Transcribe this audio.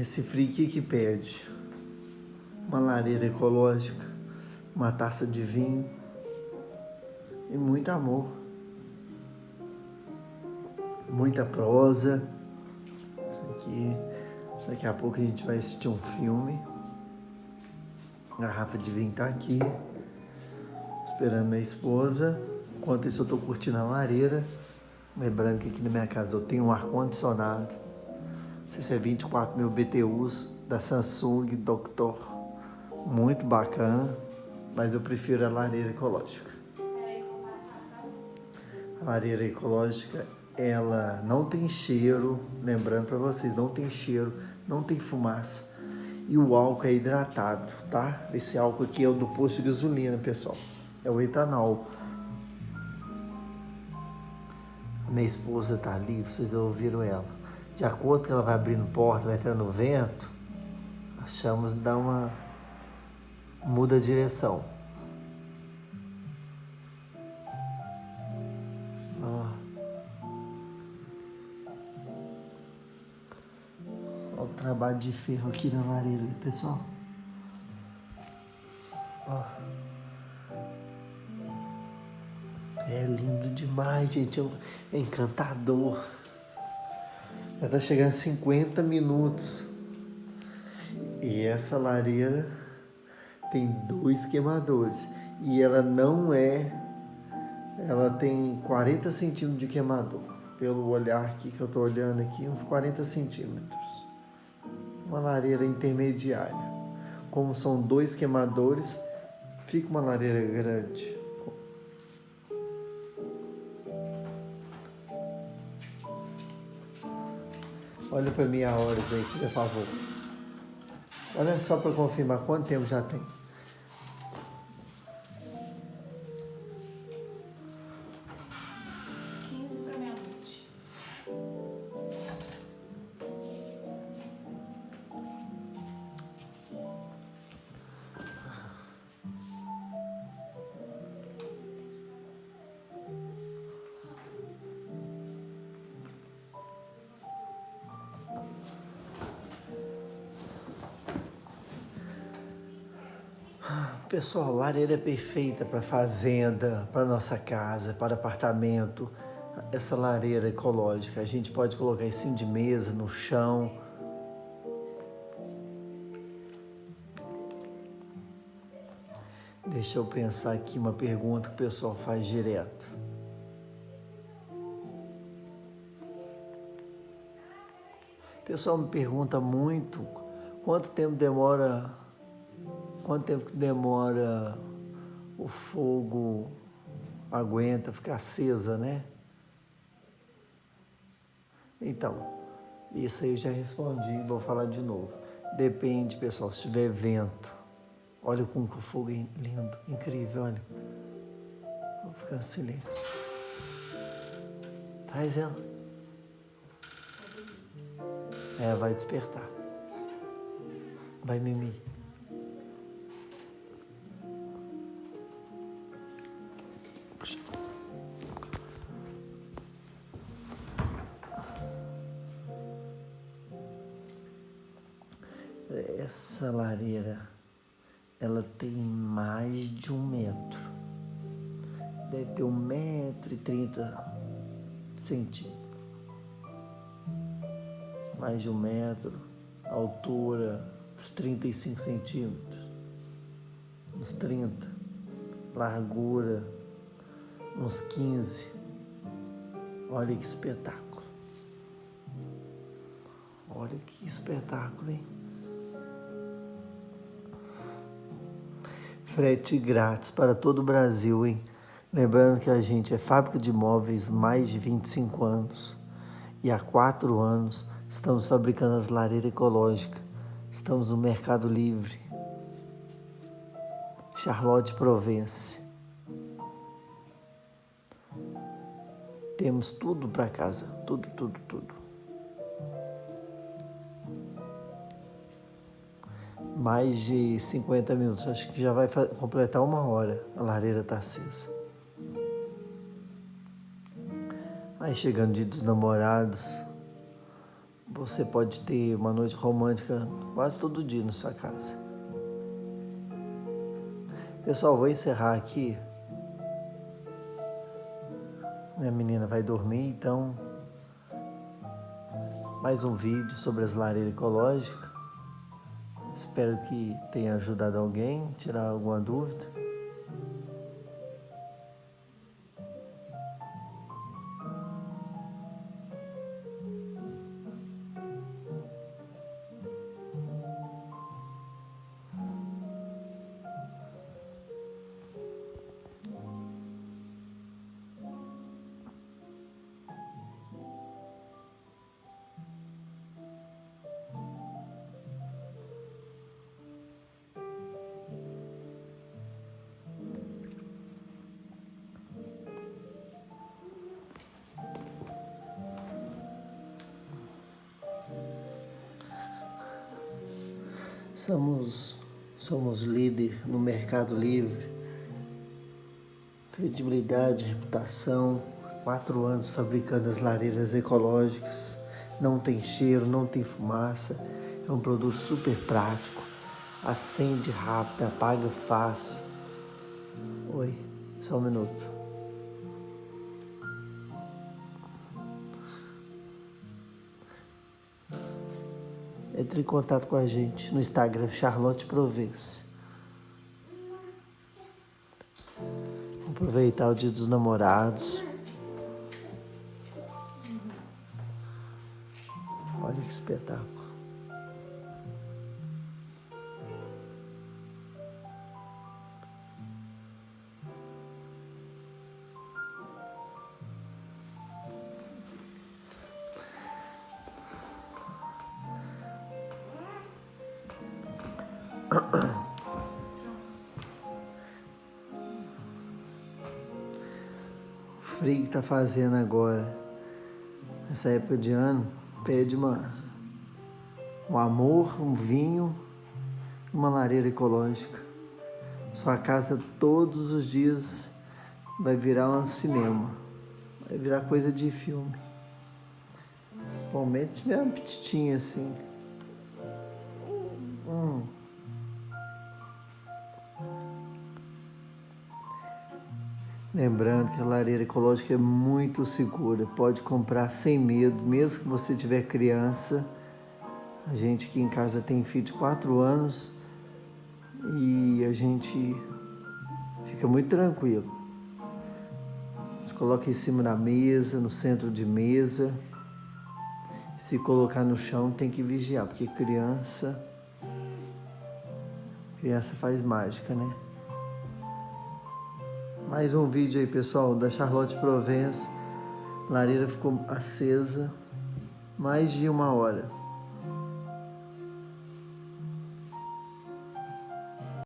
Esse frio que pede uma lareira ecológica, uma taça de vinho e muito amor, muita prosa. Aqui, daqui a pouco a gente vai assistir um filme. A garrafa de vinho tá aqui, esperando minha esposa. Enquanto isso eu tô curtindo a lareira. Lembrando que aqui na minha casa eu tenho um ar-condicionado. Não sei se é 24.000 BTUs da Samsung Doctor. Muito bacana, mas eu prefiro a lareira ecológica. A lareira ecológica, ela não tem cheiro, lembrando para vocês, não tem cheiro, não tem fumaça. E o álcool é hidratado, tá? Esse álcool aqui é o do posto de gasolina, pessoal. É o etanol. Minha esposa tá ali, vocês ouviram ela. De acordo que ela vai abrindo porta, vai entrando no vento, achamos de dar uma... muda a direção. Olha o trabalho de ferro aqui na lareira, pessoal. Ó. É lindo demais, gente. É encantador. Já tá chegando a 50 minutos. E essa lareira tem 2 queimadores. E ela não é... Ela tem 40 centímetros de queimador. Pelo olhar aqui que eu tô olhando aqui, uns 40 centímetros. Uma lareira intermediária. Como são 2 queimadores, fica uma lareira grande. Olha para mim a horas aí, por favor. Olha só para confirmar quanto tempo já tem. Pessoal, lareira é perfeita para fazenda, para nossa casa, para apartamento. Essa lareira ecológica, a gente pode colocar em cima de mesa, no chão. Deixa eu pensar aqui uma pergunta que o pessoal faz direto. O pessoal me pergunta muito quanto tempo que demora o fogo aguenta ficar acesa, né? Então, isso aí eu já respondi, vou falar de novo. Depende, pessoal, se tiver vento. Olha como que o fogo é lindo, incrível, olha. Vou ficar em silêncio. Traz ela. Vai despertar. Vai, Mimi. Essa lareira, ela tem mais de 1 metro. Deve ter 1,30 m. Mais de 1 metro. Altura, uns 35 centímetros. Uns 30. Largura, uns 15. Olha que espetáculo. Olha que espetáculo, hein? Frete grátis para todo o Brasil, hein? Lembrando que a gente é fábrica de móveis há mais de 25 anos. E há 4 anos estamos fabricando as lareiras ecológicas. Estamos no Mercado Livre. Charlotte Provence. Temos tudo para casa. Tudo. Mais de 50 minutos, acho que já vai completar 1 hora, a lareira está acesa. Aí chegando Dia dos Namorados, você pode ter uma noite romântica quase todo dia na sua casa. Pessoal, vou encerrar aqui. Minha menina vai dormir, então mais um vídeo sobre as lareiras ecológicas. Espero que tenha ajudado alguém, tirar alguma dúvida. Somos líder no Mercado Livre, credibilidade, reputação, 4 anos fabricando as lareiras ecológicas, não tem cheiro, não tem fumaça, é um produto super prático, acende rápido, apaga fácil. Oi, só um minuto. Entre em contato com a gente no Instagram, Charlotte Provence. Vou aproveitar o Dia dos Namorados. Olha que espetáculo. O frio que tá fazendo agora, nessa época de ano, pede um amor, um vinho, uma lareira ecológica. Sua casa todos os dias vai virar um cinema, vai virar coisa de filme. Principalmente se tiver uma petitinha assim. Lembrando que a lareira ecológica é muito segura, pode comprar sem medo, mesmo que você tiver criança. A gente aqui em casa tem filho de 4 anos e a gente fica muito tranquilo. A gente coloca em cima da mesa, no centro de mesa. Se colocar no chão tem que vigiar, porque criança faz mágica, né? Mais um vídeo aí, pessoal, da Charlotte Provence. A lareira ficou acesa mais de 1 hora.